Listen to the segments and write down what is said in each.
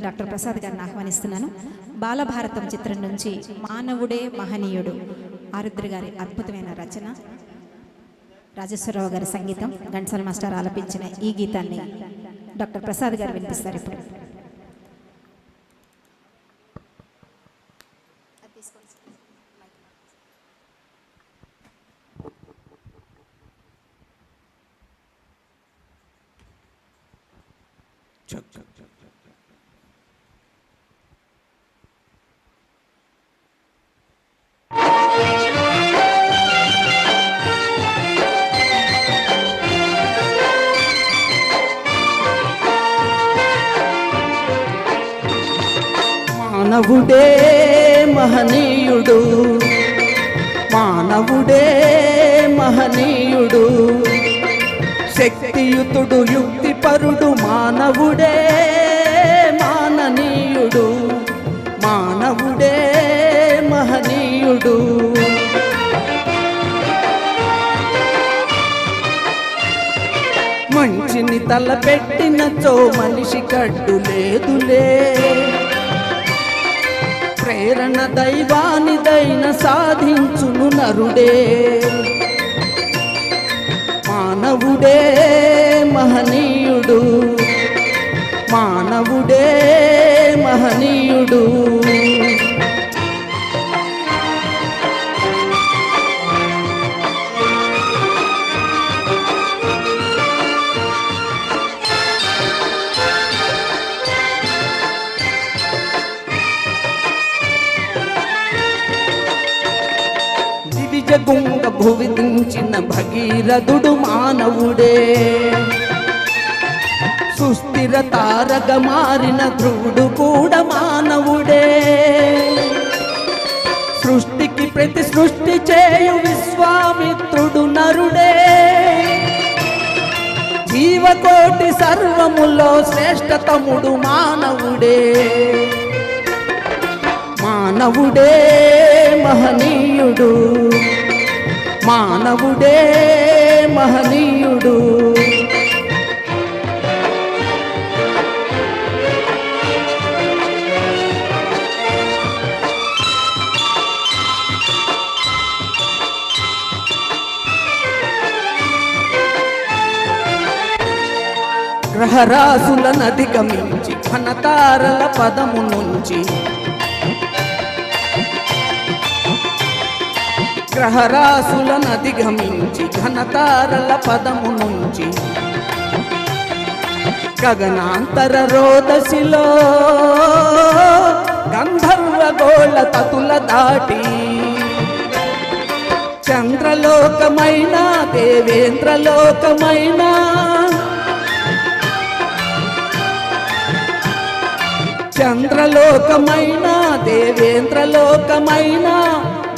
Doctor Prasad గారిని ఆహ్వానిస్తున్నాను. బాలభారతం చిత్రం నుంచి మానవుడే మహనీయుడు ఆరుద్ర గారి అద్భుతమైన రచన, రాజేశ్వరరావు గారి సంగీతం, ఘంటసాల మాస్టర్ ఆలపించిన ఈ గీతాన్ని డాక్టర్ ప్రసాద్ గారు వినిపిస్తారు. ఇప్పుడు మానవుడే మహనీయుడు, మానవుడే మహనీయుడు, శక్తియుతుడు యుక్తిపరుడు, మానవుడే మాననీయుడు, మానవుడే మహనీయుడు. మంచిని తలపెట్టినచో మనిషి కడ్డు లేదులే, ప్రేరణ దైవానిదైన సాధించును నరుడే. మానవుడే మహనీయుడు, మానవుడే మహనీయుడు. గుంగ భువించిన భగీరథుడు మానవుడే, సుస్థిర తారగ మారిన ధ్రువుడు కూడా మానవుడే. సృష్టికి ప్రతి సృష్టి చేయు విశ్వామిత్రుడు నరుడే, జీవకోటి సర్వములో శ్రేష్టతముడు మానవుడే. మానవుడే మహనీయుడు, మానవుడే మహనీయుడు. గ్రహరాశులను అధిగమించి ఘనతారల పదము నుంచి, గ్రహరాశులను అధిగమించి ఘనతారల పదము నుంచి, గగనాంతర రోదశిలో గంధర్వ గోళ తతుల దాటి, చంద్రలోకమైన దేవేంద్రలోకమైన, చంద్రలోకమైన దేవేంద్రలోకమైన,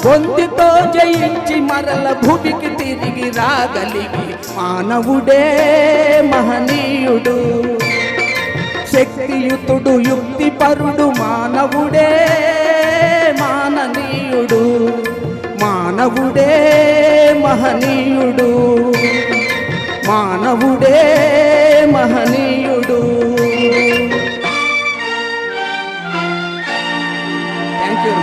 పొందితో జయించి మరల భూమికి తిరిగి రాగలిగి మానవుడే మహనీయుడు, శక్తియుతుడు యుక్తిపరుడు, మానవుడే మాననీయుడు, మానవుడే మహనీయుడు, మానవుడే మహనీయుడు. Thank you.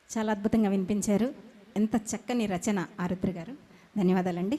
చాలా అద్భుతంగా వినిపించారు. ఎంత చక్కని రచన ఆరుద్ర గారు. ధన్యవాదాలండి.